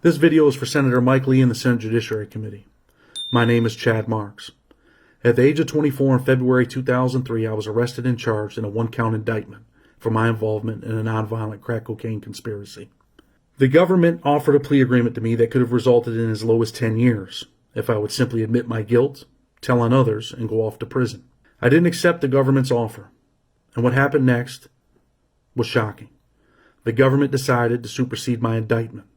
This video is for Senator Mike Lee and the Senate Judiciary Committee. My name is Chad Marks. At the age of 24 in February 2003, I was arrested and charged in a one-count indictment for my involvement in a nonviolent crack cocaine conspiracy. The government offered a plea agreement to me that could have resulted in as low as 10 years if I would simply admit my guilt, tell on others, and go off to prison. I didn't accept the government's offer, and what happened next was shocking. The government decided to supersede my indictment.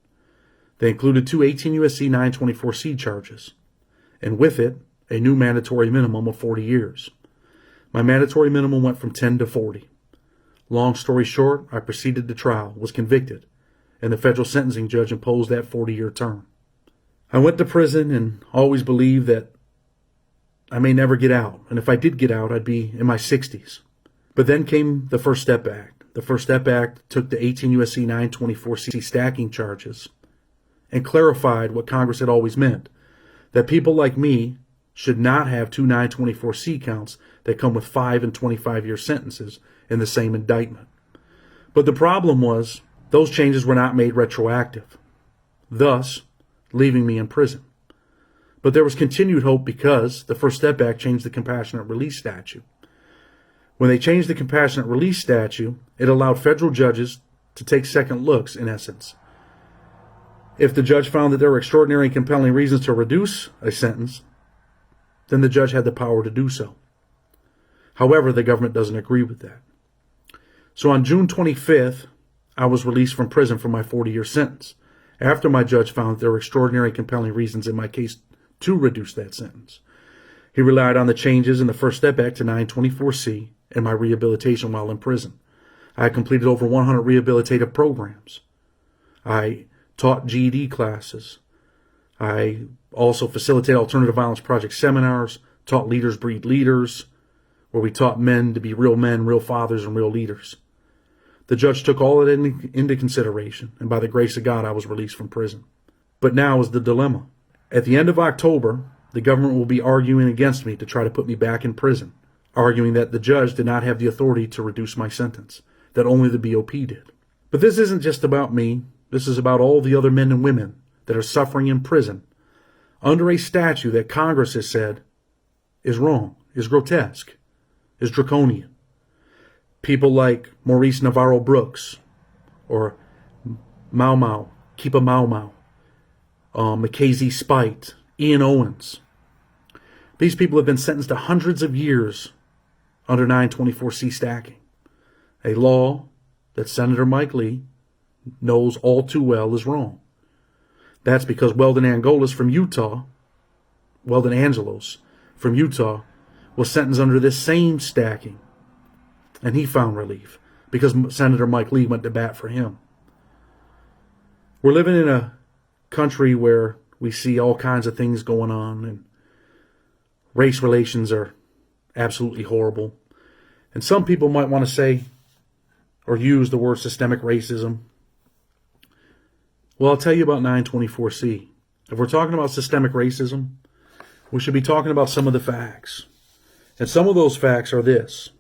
They included two 18 U.S.C. 924C charges, and with it, a new mandatory minimum of 40 years. My mandatory minimum went from 10 to 40. Long story short, I proceeded to trial, was convicted, and the federal sentencing judge imposed that 40-year term. I went to prison and always believed that I may never get out, and if I did get out, I'd be in my 60s. But then came the First Step Act. The First Step Act took the 18 U.S.C. 924C stacking charges and clarified what Congress had always meant, that people like me should not have two 924C counts that come with 5 and 25-year sentences in the same indictment. But the problem was, those changes were not made retroactive, thus leaving me in prison. But there was continued hope because the First Step Act changed the compassionate release statute. When they changed the compassionate release statute, it allowed federal judges to take second looks, in essence. If the judge found that there were extraordinary and compelling reasons to reduce a sentence, then the judge had the power to do so. However, the government doesn't agree with that. So on June 25th, I was released from prison for my 40-year sentence, after my judge found that there were extraordinary and compelling reasons in my case to reduce that sentence. He relied on the changes in the First Step Act to 924C and my rehabilitation while in prison. I completed over 100 rehabilitative programs. I taught GED classes. I also facilitated alternative violence project seminars, taught Leaders Breed Leaders, where we taught men to be real men, real fathers, and real leaders. The judge took all of that into consideration, and by the grace of God, I was released from prison. But now is the dilemma. At the end of October, the government will be arguing against me to try to put me back in prison, arguing that the judge did not have the authority to reduce my sentence, that only the BOP did. But this isn't just about me. This is about all the other men and women that are suffering in prison under a statute that Congress has said is wrong, is grotesque, is draconian. People like Maurice Navarro Brooks or Mau Mau, Keepa Mau Mau, Mackenzie Spite, Ian Owens. These people have been sentenced to hundreds of years under 924C stacking, a law that Senator Mike Lee knows all too well is wrong. That's because Weldon Angelos from Utah was sentenced under this same stacking, and he found relief because Senator Mike Lee went to bat for him. We're living in a country where we see all kinds of things going on, and race relations are absolutely horrible. And some people might want to say or use the word systemic racism. Well, I'll tell you about 924C. If we're talking about systemic racism, we should be talking about some of the facts. And some of those facts are this.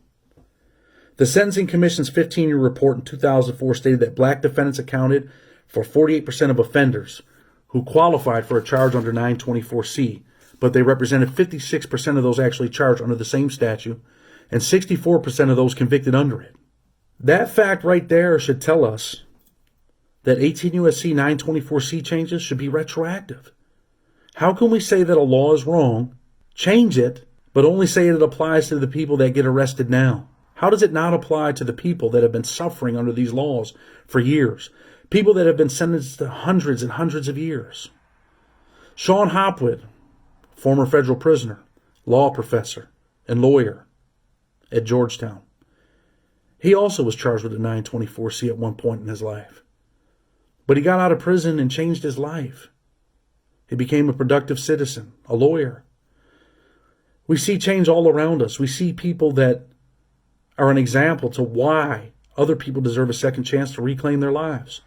The Sentencing Commission's 15-year report in 2004 stated that black defendants accounted for 48% of offenders who qualified for a charge under 924C, but they represented 56% of those actually charged under the same statute and 64% of those convicted under it. That fact right there should tell us that 18 U.S.C. 924C changes should be retroactive. How can we say that a law is wrong, change it, but only say it applies to the people that get arrested now? How does it not apply to the people that have been suffering under these laws for years? People that have been sentenced to hundreds and hundreds of years. Sean Hopwood, former federal prisoner, law professor, and lawyer at Georgetown. He also was charged with a 924C at one point in his life. But he got out of prison and changed his life. He became a productive citizen, a lawyer. We see change all around us. We see people that are an example to why other people deserve a second chance to reclaim their lives.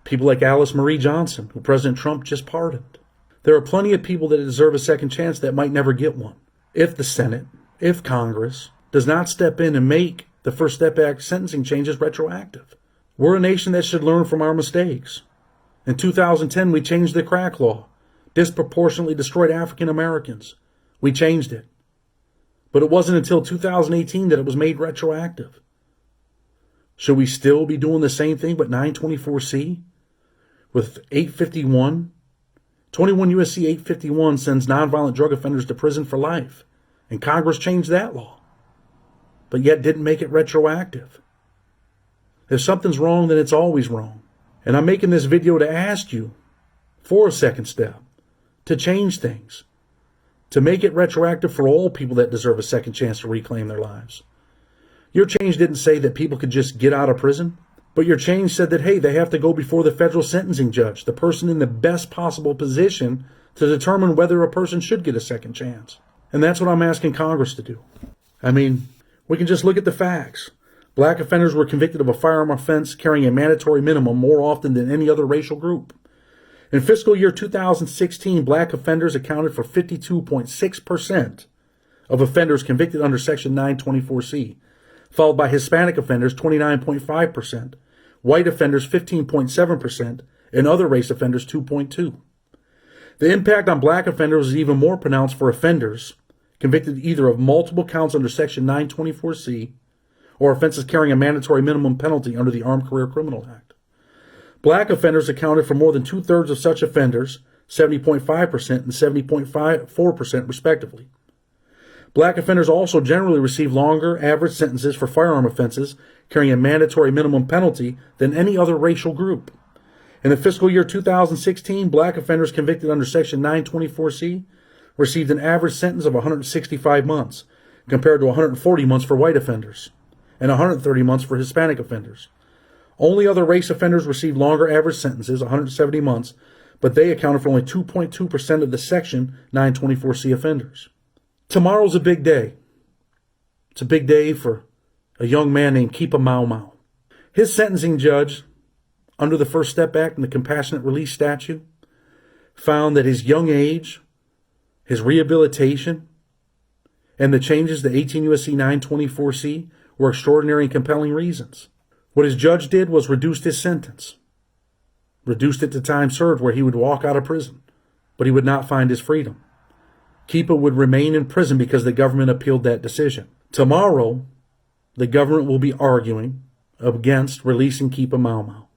People like Alice Marie Johnson, who President Trump just pardoned. There are plenty of people that deserve a second chance that might never get one. If the Senate, if Congress, does not step in and make the First Step Act sentencing changes retroactive. We're a nation that should learn from our mistakes. In 2010, we changed the crack law. Disproportionately destroyed African Americans. We changed it. But it wasn't until 2018 that it was made retroactive. Should we still be doing the same thing but 924C? With 851? 21 U.S.C. 851 sends nonviolent drug offenders to prison for life. And Congress changed that law. But yet didn't make it retroactive. If something's wrong, then it's always wrong. And I'm making this video to ask you for a second step, to change things, to make it retroactive for all people that deserve a second chance to reclaim their lives. Your change didn't say that people could just get out of prison, but your change said that, hey, they have to go before the federal sentencing judge, the person in the best possible position to determine whether a person should get a second chance. And that's what I'm asking Congress to do. I mean, we can just look at the facts. Black offenders were convicted of a firearm offense carrying a mandatory minimum more often than any other racial group. In fiscal year 2016, black offenders accounted for 52.6% of offenders convicted under Section 924C, followed by Hispanic offenders 29.5%, white offenders 15.7%, and other race offenders 2.2%. The impact on black offenders is even more pronounced for offenders convicted either of multiple counts under Section 924C or offenses carrying a mandatory minimum penalty under the Armed Career Criminal Act. Black offenders accounted for more than two-thirds of such offenders, 70.5% and 70.4% respectively. Black offenders also generally receive longer average sentences for firearm offenses carrying a mandatory minimum penalty than any other racial group. In the fiscal year 2016, black offenders convicted under Section 924C received an average sentence of 165 months, compared to 140 months for white offenders and 130 months for Hispanic offenders. Only other race offenders received longer average sentences, 170 months, but they accounted for only 2.2% of the Section 924C offenders. Tomorrow's a big day. It's a big day for a young man named Keepa Mau Mau. His sentencing judge, under the First Step Act and the Compassionate Release Statute, found that his young age, his rehabilitation, and the changes to 18 U.S.C. 924C were extraordinary and compelling reasons. What his judge did was reduced his sentence, reduced it to time served where he would walk out of prison, but he would not find his freedom. Keepa would remain in prison because the government appealed that decision. Tomorrow, the government will be arguing against releasing Keepa Mau Mau.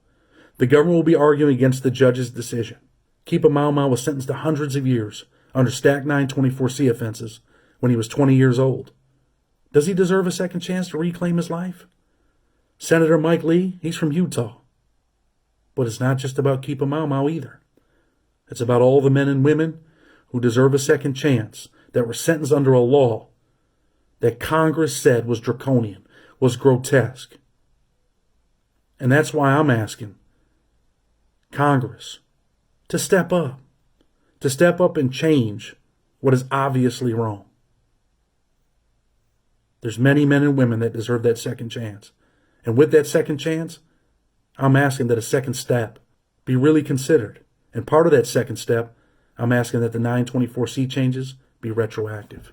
The government will be arguing against the judge's decision. Keepa Mau Mau was sentenced to hundreds of years under stacked 924C offenses when he was 20 years old. Does he deserve a second chance to reclaim his life? Senator Mike Lee, he's from Utah. But it's not just about Keepa Mau Mau either. It's about all the men and women who deserve a second chance, that were sentenced under a law that Congress said was draconian, was grotesque. And that's why I'm asking Congress to step up and change what is obviously wrong. There's many men and women that deserve that second chance. And with that second chance, I'm asking that a second step be really considered. And part of that second step, I'm asking that the 924C changes be retroactive.